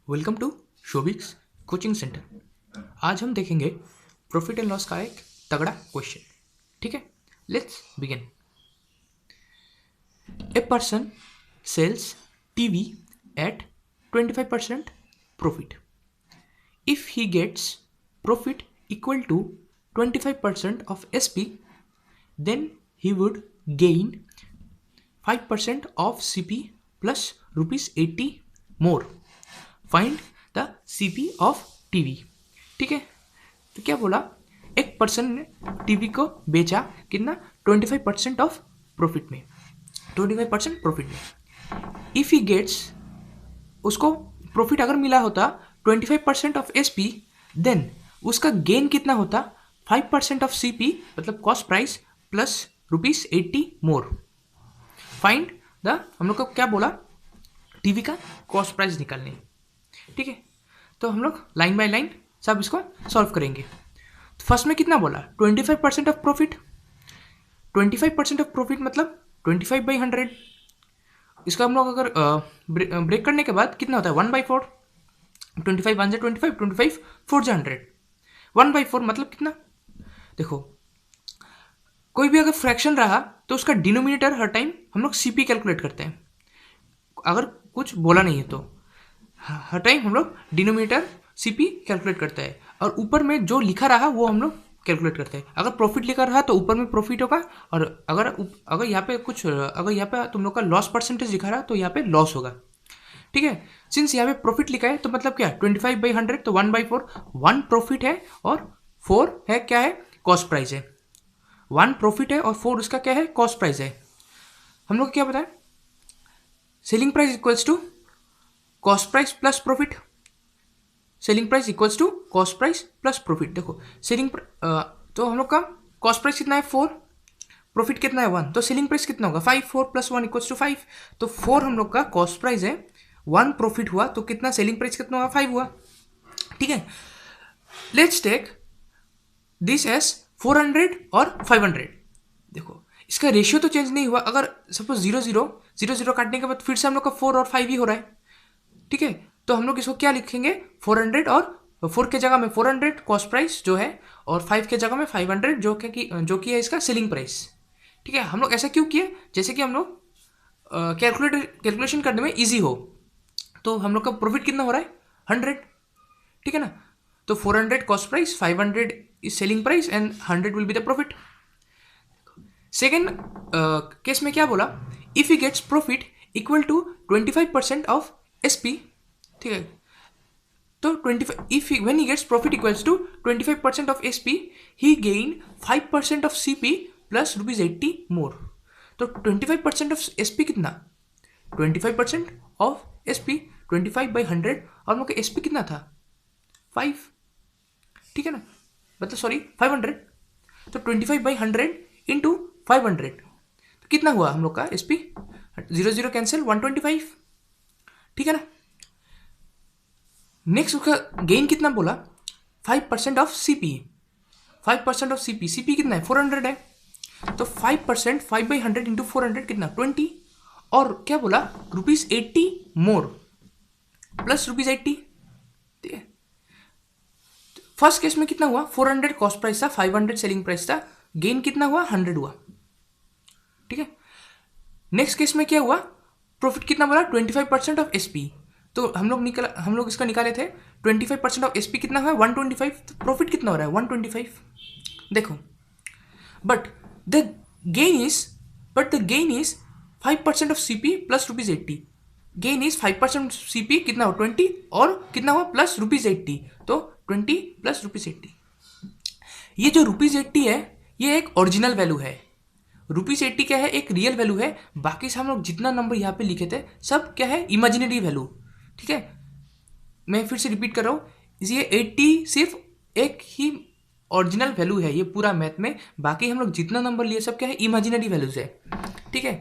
Welcome to शोबिक्स coaching centre. आज हम देखेंगे प्रॉफिट एंड लॉस का एक तगड़ा क्वेश्चन। ठीक है, let's begin. A person sells TV at 25% profit. If he gets profit equal to 25% of SP, then he would gain 5% of CP plus rupees 80 more. Find the CP of TV. ठीक है, तो क्या बोला, एक person ने TV को बेचा कितना, 25% ऑफ प्रॉफिट में, 25% प्रॉफिट में। इफ ही गेट्स, उसको प्रॉफिट अगर मिला होता 25% ऑफ SP, देन उसका गेन कितना होता, 5% ऑफ CP मतलब cost price plus rupees 80 more. Find the, हम लोग को क्या बोला, टीवी का कॉस्ट प्राइस निकालने। ठीक है, तो हम लोग लाइन बाय लाइन सब इसको सॉल्व करेंगे। तो फर्स्ट में कितना बोला, 25% ऑफ प्रॉफिट। 25% ऑफ प्रॉफिट मतलब 25/100। इसका हम लोग अगर ब्रेक करने के बाद कितना होता है, 1/4। 25 1 25, 25 4 100, 1/4 मतलब कितना। देखो, कोई भी अगर फ्रैक्शन रहा तो उसका डिनोमिनेटर हर टाइम हम लोग CP कैलकुलेट करते हैं, अगर कुछ बोला नहीं है तो हर टाइम हम लोग डिनोमिनेटर CP कैलकुलेट करते हैं, और ऊपर में जो लिखा रहा वो हम लोग कैलकुलेट करते हैं। अगर प्रॉफिट लिखा रहा तो ऊपर में प्रॉफिट होगा, और अगर यहाँ पे कुछ, अगर यहाँ पे तुम लोग का लॉस परसेंटेज लिखा रहा तो यहाँ पे लॉस होगा। ठीक है, सिंस यहाँ पे प्रॉफिट लिखा है तो मतलब क्या, 25/100 तो 1/4। 1 प्रॉफिट है और 4 है, क्या है, कॉस्ट प्राइस है। 1 प्रॉफिट है और 4 उसका क्या है, कॉस्ट प्राइस है। हम लोग क्या बताएं, selling price equals to cost price plus profit. Selling price equals to cost price plus profit. देखो, सेलिंग तो हम लोग का कॉस्ट प्राइस कितना है 4, प्रॉफिट कितना है 1, तो सेलिंग प्राइस कितना होगा 5। 4 + 1 = 5। तो 4 हम लोग का कॉस्ट प्राइस है, 1 प्रॉफिट हुआ, तो कितना सेलिंग प्राइस कितना हुआ, 5 हुआ। ठीक है, लेट्स टेक दिस एज 400 और 500। देखो, इसका रेशियो तो चेंज नहीं हुआ। अगर सपोज 0 0 0 0 काटने के बाद फिर से हम लोग का 4 और 5 ही हो रहा है। ठीक है, तो हम लोग इसको क्या लिखेंगे, 400 और 4 के जगह में 400 कॉस्ट प्राइस जो है, और 5 के जगह में 500 जो कि है इसका सेलिंग प्राइस। ठीक है, हम लोग ऐसा क्यों किए, जैसे कि हम लोग कैलकुलेशन करने में इजी हो। तो हम लोग का प्रॉफिट कितना हो रहा है, 100। ठीक है ना, तो 400 cost price, 500 is selling price and 100 will be the profit. Second case में क्या बोला, if he gets profit equal to 25% of SP। ठीक है, तो 25, if when he gets profit equals to 25% of SP, he gain 5% of CP plus rupees 80 more. तो 25% of SP कितना, 25% of SP 25/100, और हम लोग का SP कितना था 5। ठीक है ना, मतलब सॉरी 500। तो 25/100 इंटू 500, तो कितना हुआ हम लोग का SP, 0 0 कैंसिल, 125। ठीक है ना, नेक्स्ट उसका गेन कितना बोला, 5% ऑफ CP। 5% ऑफ CP कितना है, 400 है। तो 5%, 5/100 इंटू 400 कितना, 20। और क्या बोला, रुपीज 80 मोर प्लस रुपीज 80। ठीक है, फर्स्ट केस में कितना हुआ, 400 कॉस्ट प्राइस था, 500 सेलिंग प्राइस था, गेन कितना हुआ, 100 हुआ। ठीक है, नेक्स्ट केस में क्या हुआ, प्रॉफिट कितना बोला, 25% ऑफ SP। तो हम लोग इसका निकाले थे, 25% ऑफ SP कितना है, 125। तो प्रॉफिट कितना हो रहा है, 125। देखो, but the gain is 5% of CP plus rupees 80। Gain is 5% CP कितना हो, 20, और कितना हुआ प्लस रुपीज 80, तो 20 प्लस रुपीज 80। ये जो रुपीज 80 है, ये एक ओरिजिनल वैल्यू है। रुपीज 80 क्या है, एक रियल वैल्यू है। बाकी से हम लोग जितना नंबर यहाँ पे लिखे थे सब क्या है, इमेजिनरी वैल्यू। ठीक है, मैं फिर से रिपीट कर रहा हूँ, ये 80 सिर्फ एक ही ओरिजिनल वैल्यू है ये पूरा मैथ में। बाकी हम लोग जितना नंबर लिए सब क्या है, इमेजिनरी वैल्यूज है। ठीक है,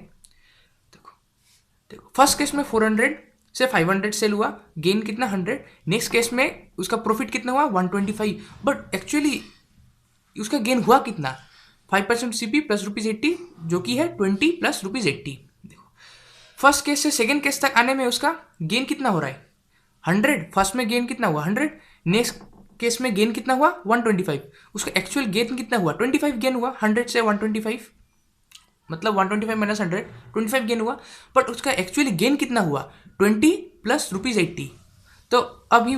देखो फर्स्ट केस में 400 से 500 सेल हुआ, गेन कितना, 100। नेक्स्ट केस में उसका प्रॉफिट कितना हुआ, 125। बट एक्चुअली उसका गेन हुआ कितना, 5% CP प्लस रुपीज 80, जो कि है 20 प्लस रुपीज 80। देखो, फर्स्ट केस से सेकेंड केस तक आने में उसका गेन कितना हो रहा है, 100, फर्स्ट में गेन कितना हुआ 100, नेक्स्ट केस में गेन कितना हुआ 125, उसका एक्चुअल गेन कितना हुआ 25 गेन हुआ 100 से 125, मतलब 125 माइनस 100 25 गेन हुआ, बट उसका एक्चुअली गेन कितना हुआ 20 प्लस ₹80। तो अभी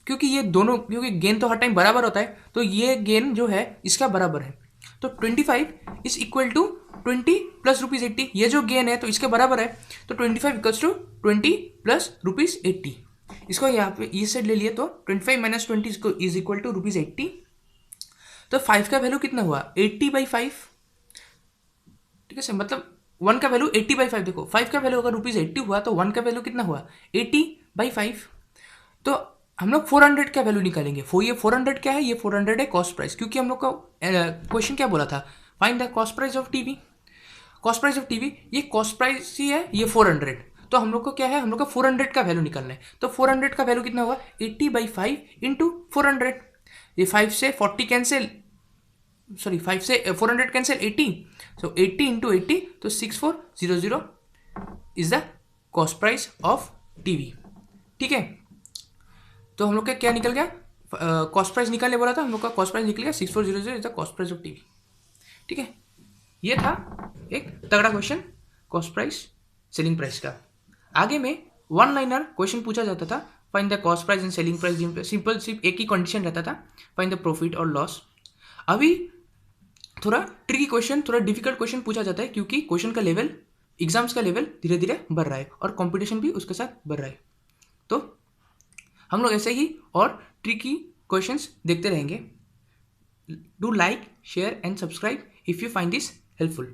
क्योंकि ये दोनों, क्योंकि गेन तो हर टाइम बराबर होता है, तो ये गेन जो है इसका बराबर है, तो 25 इज इक्वल टू 20 प्लस ₹80, ये जो गेन है तो इसके बराबर है, तो 25 इक्वल्स टू 20 प्लस ₹80। इसको यहाँ पे ये साइड ले लिए तो 25 माइनस 20 इज इक्वल टू ₹80। तो 5 का वैल्यू कितना हुआ 80/5, ठीक है सर, मतलब 1 का वैल्यू 80/5, देखो 5 का वैल्यू अगर ₹80 हुआ तो 1 का वैल्यू कितना हुआ 80/5। तो हम लोग 400 का वैल्यू निकालेंगे, ये 400 क्या है, ये 400 है कॉस्ट प्राइस, क्योंकि हम लोग का क्वेश्चन क्या बोला था, find the cost price of TV. Cost price of TV, ये कॉस्ट प्राइस ही है, ये 400, तो हम लोग को क्या है, हम लोग का 400 का वैल्यू निकालना है। तो 400 का वैल्यू कितना हुआ 80/5 इंटू 400, ये 5 से 40 कैंसिल, सॉरी 5 से 400 कैंसिल 80, सो 80 इंटू 80, तो 6400 is the cost price of TV. ठीक है, तो हम लोग का क्या निकल गया, कॉस्ट प्राइस निकालने बोला था, हम लोग का कॉस्ट प्राइस निकल गया 6400 is the cost price of TV. ठीक है, ये था एक तगड़ा question cost price selling price का। आगे में वन लाइनर क्वेश्चन पूछा जाता था, find the cost price and selling price, simple सिर्फ एक ही कंडीशन रहता था, फाइंड द प्रॉफिट और लॉस। अभी थोड़ा ट्रिकी क्वेश्चन, थोड़ा डिफिकल्ट क्वेश्चन पूछा जाता है, क्योंकि क्वेश्चन का लेवल, एग्जाम्स का लेवल धीरे धीरे बढ़ रहा है और कंपटीशन भी उसके साथ बढ़ रहा है। तो हम लोग ऐसे ही और ट्रिकी क्वेश्चंस देखते रहेंगे। Do like, share and subscribe if you find this helpful.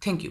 Thank you.